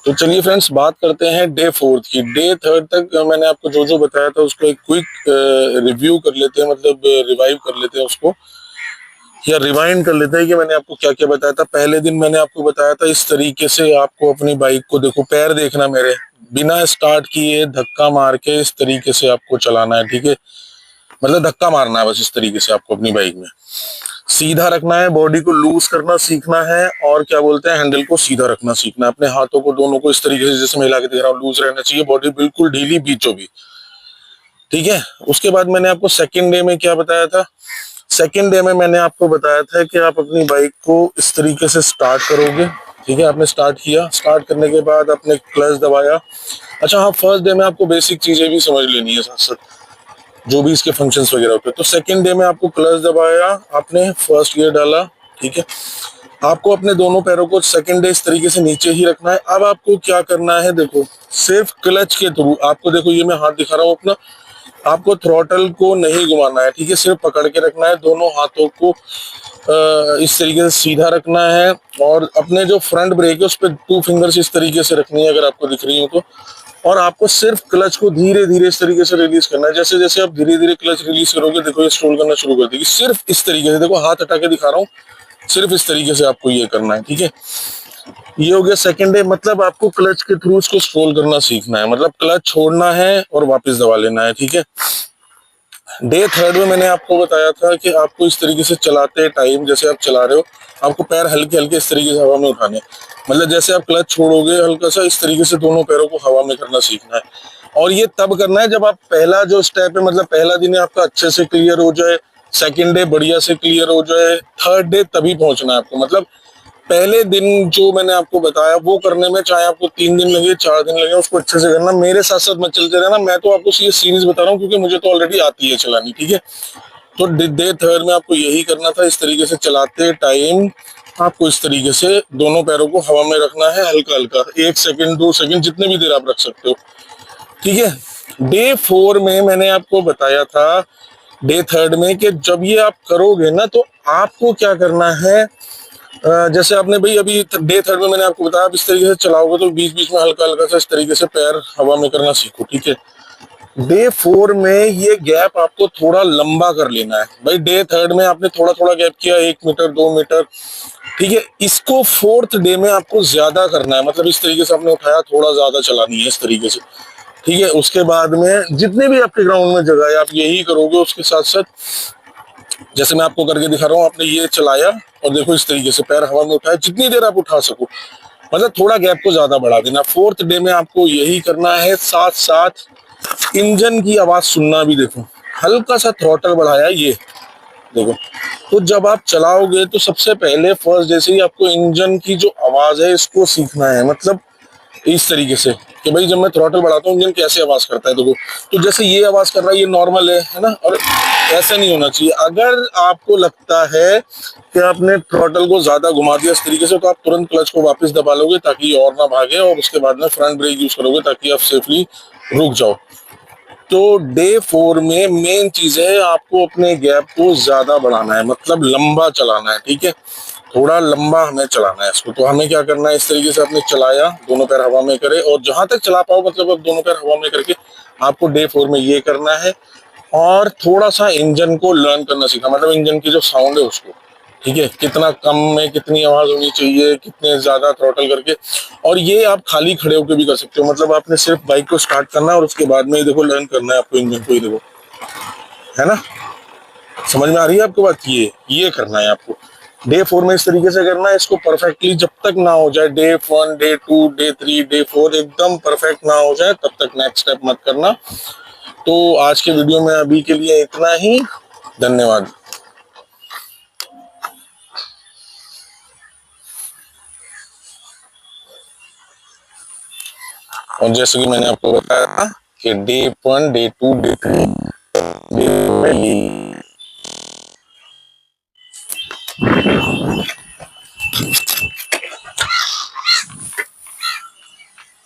तो चलिए फ्रेंड्स, बात करते हैं डे 4 की। डे 3 तक मैंने आपको जो जो बताया था उसको एक क्विक रिव्यू कर लेते हैं, मतलब रिवाइव कर लेते हैं उसको, या रिवाइंड कर लेते हैं कि मैंने आपको क्या क्या बताया था। पहले दिन मैंने आपको बताया था इस तरीके से आपको अपनी बाइक को, देखो पैर देखना मेरे, बिना स्टार्ट किए धक्का मार के इस तरीके से आपको चलाना है, ठीक है। मतलब धक्का मारना है बस इस तरीके से आपको अपनी बाइक में, सीधा रखना है, बॉडी को लूज करना सीखना है, और क्या बोलते हैं हैंडल को सीधा रखना सीखना है। अपने हाथों को दोनों को इस तरीके से जैसे मैं हिला के दिख रहा हूँ लूज रहना चाहिए, बॉडी बिल्कुल ढीली बीचों बीच, ठीक है। उसके बाद मैंने आपको सेकेंड डे में क्या बताया था। सेकेंड डे में मैंने आपको बताया था कि आप अपनी बाइक को इस तरीके से स्टार्ट करोगे, ठीक है। आपने स्टार्ट किया, स्टार्ट करने के बाद आपने क्लच दबाया। अच्छा हाँ, फर्स्ट डे में आपको बेसिक चीजें भी समझ लेनी है साथ साथ, जो भी इसके फंक्शंस वगैरह होते हैं। तो सेकंड डे में आपको क्लच दबाया, आपने फर्स्ट गियर डाला, ठीक है। आपको अपने दोनों पैरों को सेकंड डे इस तरीके से नीचे ही रखना है। अब आपको क्या करना है, देखो सिर्फ क्लच के थ्रू आपको, देखो ये मैं हाथ दिखा रहा हूँ अपना, आपको थ्रॉटल को नहीं घुमाना है, ठीक है। सिर्फ पकड़ के रखना है, दोनों हाथों को इस तरीके से सीधा रखना है, और अपने जो फ्रंट ब्रेक है उस पर 2 फिंगर्स इस तरीके से रखनी है अगर आपको दिख रही हो तो। और आपको सिर्फ क्लच को धीरे धीरे इस तरीके से रिलीज करना है। जैसे जैसे आप धीरे धीरे क्लच रिलीज करोगे, देखो ये स्ट्रोल करना शुरू कर देगी, सिर्फ इस तरीके से। देखो हाथ हटा के दिखा रहा हूँ, सिर्फ इस तरीके से आपको ये करना है, ठीक है। ये हो गया सेकंड डे, मतलब आपको क्लच के थ्रू उसको स्ट्रोल करना सीखना है, मतलब क्लच छोड़ना है और वापस दबा लेना है, ठीक है। डे 3 में मैंने आपको बताया था कि आपको इस तरीके से चलाते टाइम, जैसे आप चला रहे हो, आपको पैर हल्के हल्के इस तरीके से हवा में उठाने, मतलब जैसे आप क्लच छोड़ोगे हल्का सा इस तरीके से दोनों पैरों को हवा में करना सीखना है। और ये तब करना है जब आप पहला जो स्टेप है, मतलब पहला दिन है आपका अच्छे से क्लियर हो जाए, सेकेंड डे बढ़िया से क्लियर हो जाए, थर्ड डे तभी पहुंचना है आपको। मतलब पहले दिन जो मैंने आपको बताया वो करने में चाहे आपको 3 दिन लगे 4 दिन लगे, उसको अच्छे से करना। मेरे साथ साथ मत चलते रहना, मैं तो आपको ये सीरीज बता रहा हूँ क्योंकि मुझे तो ऑलरेडी आती है चलानी, ठीक है। तो डे 3 में आपको यही करना था, इस तरीके से चलाते टाइम आपको इस तरीके से दोनों पैरों को हवा में रखना है, हल्का हल्का, 1 सेकंड 2 सेकंड जितने भी देर आप रख सकते हो, ठीक है। डे 4 में मैंने आपको बताया था, डे 3 में, कि जब ये आप करोगे ना तो आपको क्या करना है। जैसे आपने भाई अभी डे 3 में मैंने आपको बताया, आप इस तरीके से चलाओगे तो बीच बीच में हल्का हल्का सा इस तरीके से पैर हवा में करना सीखो, ठीक है। डे 4 में ये गैप आपको थोड़ा लंबा कर लेना है भाई। डे 3 में आपने थोड़ा थोड़ा गैप किया, 1 मीटर 2 मीटर, ठीक है। इसको 4th डे में आपको ज्यादा करना है, मतलब इस तरीके से आपने उठाया, थोड़ा ज्यादा चलानी है इस तरीके से, ठीक है। उसके बाद में जितने भी आपके ग्राउंड में जगह है आप यही करोगे। उसके साथ साथ जैसे मैं आपको करके दिखा रहा हूँ, आपने ये चलाया और देखो इस तरीके से पैर हवा में उठाया, जितनी देर आप उठा सको, मतलब थोड़ा गैप को ज्यादा बढ़ा देना। 4th डे में आपको यही करना है। साथ साथ इंजन की आवाज सुनना भी, देखो हल्का सा थ्रॉटल बढ़ाया, ये देखो। तो जब आप चलाओगे तो सबसे पहले फर्स्ट जैसे ही आपको इंजन की जो आवाज है इसको सीखना है, मतलब इस तरीके से कि भाई जब मैं थ्रॉटल बढ़ाता हूँ इंजन कैसे आवाज करता है, देखो। तो जैसे ये आवाज कर रहा है ये नॉर्मल है ना, और ऐसा नहीं होना चाहिए। अगर आपको लगता है कि आपने थ्रॉटल को ज्यादा घुमा दिया इस तरीके से, तो आप तुरंत क्लच को वापस दबा लोगे ताकि ये और ना भागे, और उसके बाद में फ्रंट ब्रेक यूज करोगे ताकि आप सेफली रुक जाओ। तो डे 4 में मेन चीज है आपको अपने गैप को ज्यादा बढ़ाना है, मतलब लंबा चलाना है, ठीक है। थोड़ा लंबा हमें चलाना है इसको। तो हमें क्या करना है, इस तरीके से आपने चलाया, दोनों पैर हवा में करे, और जहां तक चला पाओ, मतलब अब दोनों पैर हवा में करके आपको डे 4 में ये करना है। और थोड़ा सा इंजन को लर्न करना सीखना, मतलब इंजन की जो साउंड है उसको, ठीक है, कितना कम में कितनी आवाज होनी चाहिए, कितने ज्यादा थ्रॉटल करके। और ये आप खाली खड़े होकर भी कर सकते हो, मतलब आपने सिर्फ बाइक को स्टार्ट करना है और उसके बाद में देखो लर्न करना है आपको इंजन को, ही देखो, है ना। समझ में आ रही है आपको बात। ये करना है आपको डे 4 में, इस तरीके से करना है इसको परफेक्टली। जब तक ना हो जाए डे 1 डे 2 डे 3 डे 4 एकदम परफेक्ट ना हो जाए, तब तक नेक्स्ट स्टेप मत करना। तो आज के वीडियो में अभी के लिए इतना ही, धन्यवाद। और जैसे कि मैंने आपको बताया था कि डे 1 डे 2 डे 3 डे